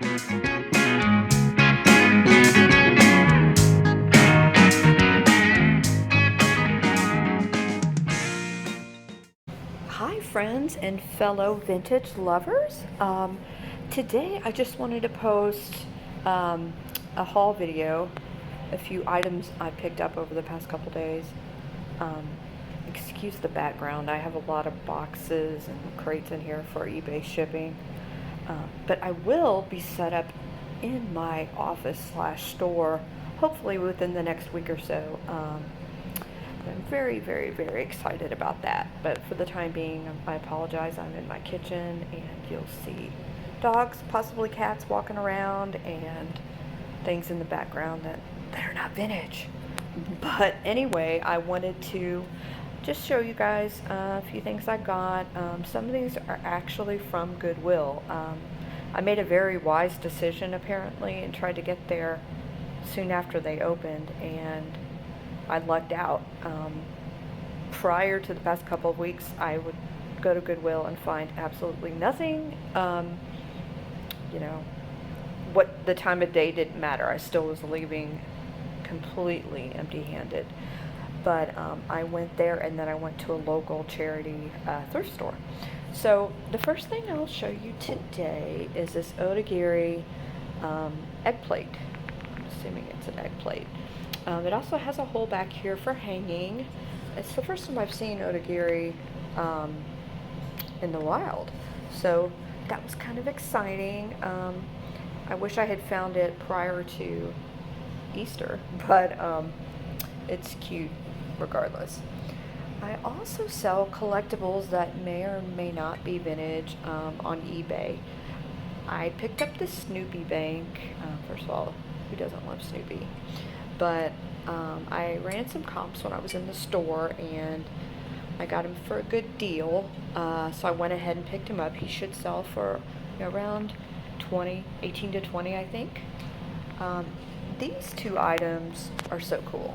Hi friends and fellow vintage lovers. Today I just wanted to post a haul video, a few items I picked up over the past couple days. Um, Excuse the background, I have a lot of boxes and crates in here for eBay shipping. But I will be set up in my office/store hopefully within the next week or so. I'm very, very, very excited about that. But for the time being, I apologize. I'm in my kitchen, and you'll see dogs, possibly cats, walking around, and things in the background that are not vintage. But anyway, I wanted to just show you guys a few things I got. Some of these are actually from Goodwill. I made a very wise decision, apparently, and tried to get there soon after they opened, and I lucked out. Prior to the past couple of weeks, I would go to Goodwill and find absolutely nothing. What the time of day didn't matter. I still was leaving completely empty-handed. But I went there, and then I went to a local charity thrift store. So the first thing I'll show you today is this Otigiri egg plate. I'm assuming it's an egg plate. It also has a hole back here for hanging. It's the first time I've seen Otigiri in the wild, so that was kind of exciting. I wish I had found it prior to Easter, but it's cute regardless. I also sell collectibles that may or may not be vintage on eBay. I picked up this Snoopy Bank. First of all, who doesn't love Snoopy? But I ran some comps when I was in the store, and I got him for a good deal. So I went ahead and picked him up. He should sell for around 18 to 20, I think. These two items are so cool.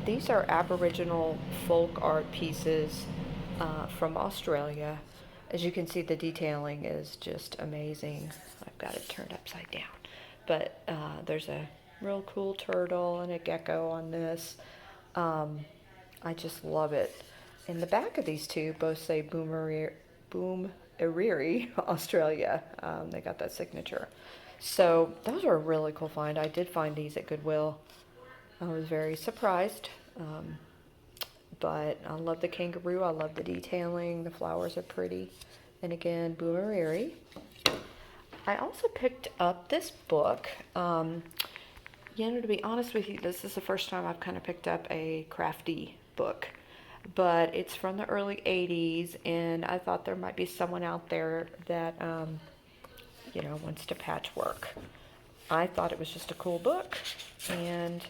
These are Aboriginal folk art pieces from Australia. As you can see, the detailing is just amazing. I've got it turned upside down. But there's a real cool turtle and a gecko on this. I just love it. In the back of these two both say Boomeriri, Australia. They got that signature. So those are a really cool find. I did find these at Goodwill. I was very surprised. But I love the kangaroo. I love the detailing. The flowers are pretty. And again, Boomeriri. I also picked up this book. To be honest with you, this is the first time I've kind of picked up a crafty book. But it's from the early 80s, and I thought there might be someone out there that, wants to patchwork. I thought it was just a cool book, and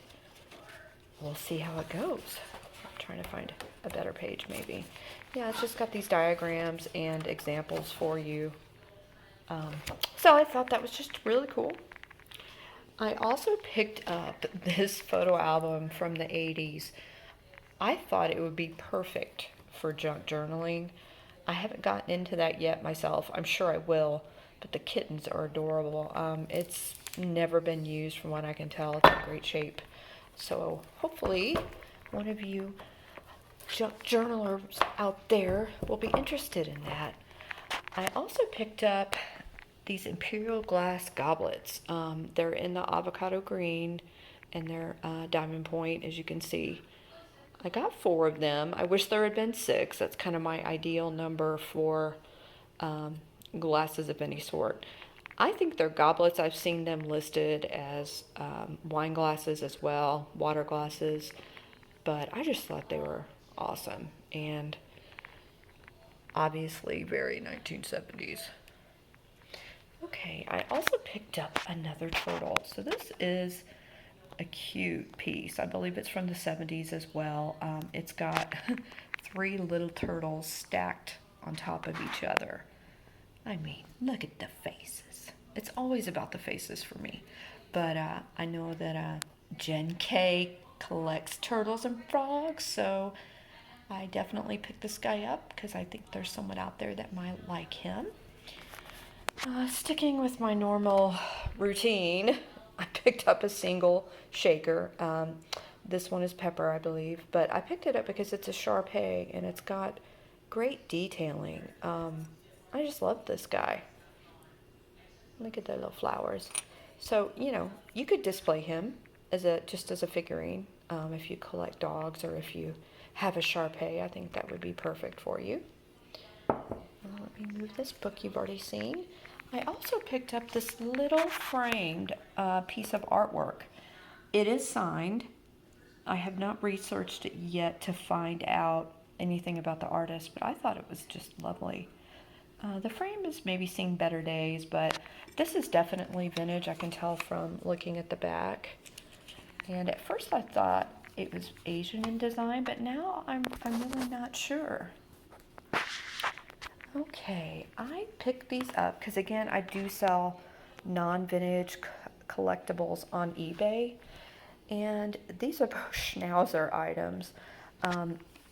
we'll see how it goes. I'm trying to find a better page, maybe. Yeah, it's just got these diagrams and examples for you. So I thought that was just really cool. I also picked up this photo album from the 80s. I thought it would be perfect for junk journaling. I haven't gotten into that yet myself. I'm sure I will, but the kittens are adorable. It's never been used from what I can tell. It's in great shape. So hopefully one of you junk journalers out there will be interested in that. I also picked up these Imperial glass goblets. They're in the avocado green, and they're diamond point, as you can see. I got 4 of them. I wish there had been 6. That's kind of my ideal number for glasses of any sort. I think they're goblets. I've seen them listed as wine glasses as well, water glasses, but I just thought they were awesome, and obviously very 1970s. Okay, I also picked up another turtle. So this is a cute piece. I believe it's from the 70s as well. It's got 3 little turtles stacked on top of each other. I mean, look at the faces. It's always about the faces for me. But I know that Jen K collects turtles and frogs, so I definitely picked this guy up because I think there's someone out there that might like him. Sticking with my normal routine, I picked up a single shaker. This one is pepper, I believe, but I picked it up because it's a Shar-Pei and it's got great detailing. I just love this guy. Look at the little flowers. So, you could display him just as a figurine if you collect dogs or if you have a Shar-Pei. I think that would be perfect for you. Let me move this book you've already seen. I also picked up this little framed piece of artwork. It is signed. I have not researched it yet to find out anything about the artist, but I thought it was just lovely. The frame has maybe seen better days, but this is definitely vintage. I can tell from looking at the back. And at first I thought it was Asian in design, but now I'm really not sure. Okay, I picked these up because, again, I do sell non-vintage collectibles on eBay. And these are both Schnauzer items.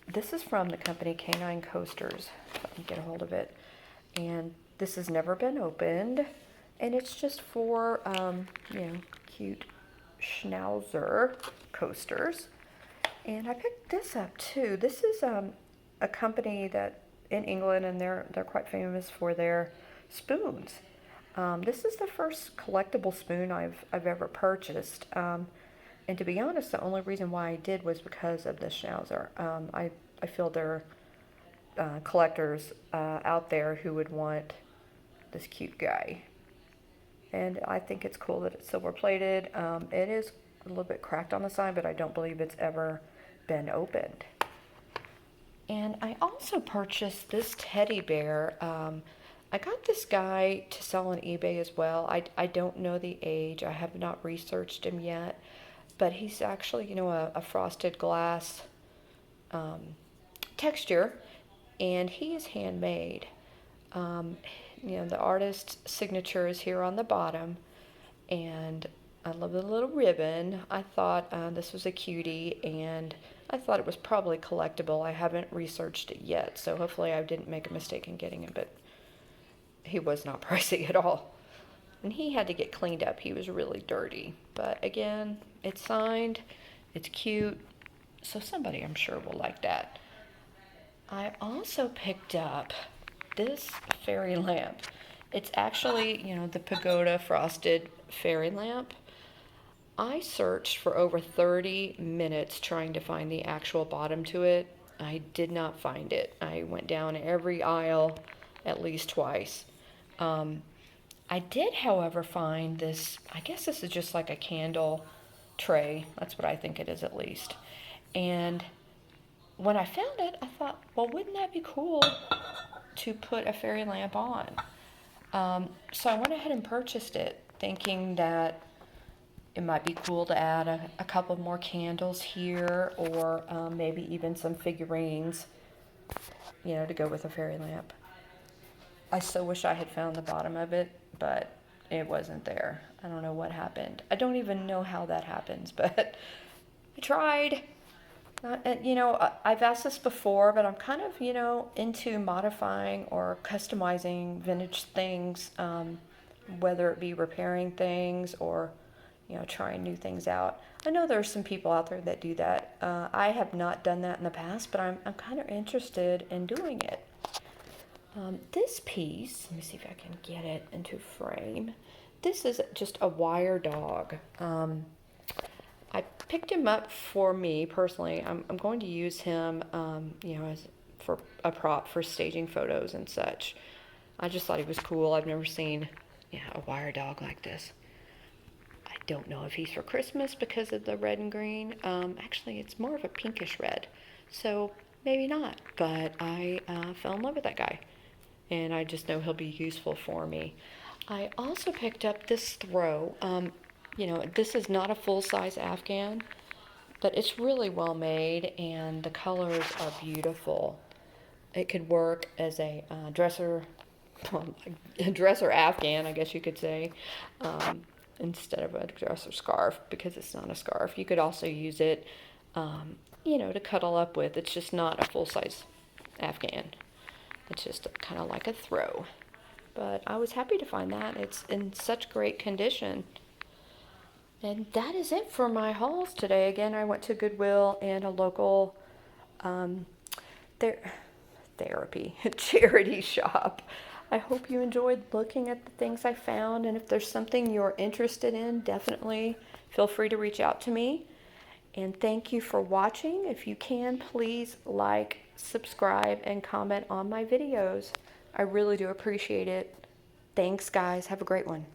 This is from the company Canine Coasters, if I can get a hold of it. And this has never been opened. And it's just for, cute Schnauzer coasters. And I picked this up too. This is a company that in England, and they're quite famous for their spoons. This is the first collectible spoon I've ever purchased. And to be honest, the only reason why I did was because of the Schnauzer. I feel there are collectors out there who would want this cute guy. And I think it's cool that it's silver plated. It is a little bit cracked on the side, but I don't believe it's ever been opened. And I also purchased this teddy bear. I got this guy to sell on eBay as well. I don't know the age. I have not researched him yet. But he's actually, a frosted glass texture, and he is handmade. The artist's signature is here on the bottom, and I love the little ribbon. I thought this was a cutie, and I thought it was probably collectible. I haven't researched it yet, so hopefully I didn't make a mistake in getting him, but he was not pricey at all. And he had to get cleaned up. He was really dirty. But again, it's signed, it's cute, so somebody I'm sure will like that. I also picked up this fairy lamp. It's actually, the Pagoda frosted fairy lamp. I searched for over 30 minutes trying to find the actual bottom to it. I did not find it. I went down every aisle at least twice. I did, however, find this, I guess this is just like a candle tray. That's what I think it is, at least. And when I found it, I thought, well, wouldn't that be cool to put a fairy lamp on? So I went ahead and purchased it, thinking that it might be cool to add a couple more candles here, or maybe even some figurines, to go with a fairy lamp. I so wish I had found the bottom of it, but it wasn't there. I don't know what happened. I don't even know how that happens, but I tried. I've asked this before, but I'm kind of, into modifying or customizing vintage things, whether it be repairing things or, trying new things out. I know there are some people out there that do that. I have not done that in the past, but I'm kind of interested in doing it. This piece, let me see if I can get it into frame. This is just a wire dog. I picked him up for me personally. I'm going to use him, as for a prop for staging photos and such. I just thought he was cool. I've never seen, a wire dog like this. I don't know if he's for Christmas because of the red and green. Actually, it's more of a pinkish red, so maybe not. But I fell in love with that guy, and I just know he'll be useful for me. I also picked up this throw. This is not a full-size Afghan, but it's really well made, and the colors are beautiful. It could work as a dresser Afghan, I guess you could say, instead of a dresser scarf, because it's not a scarf. You could also use it, to cuddle up with. It's just not a full-size Afghan. It's just kind of like a throw. but I was happy to find that. It's in such great condition. And that is it for my hauls today. Again, I went to Goodwill and a local therapy charity shop. I hope you enjoyed looking at the things I found, and if there's something you're interested in, definitely feel free to reach out to me. And thank you for watching. If you can, please like, subscribe, and comment on my videos. I really do appreciate it. Thanks, guys. Have a great one.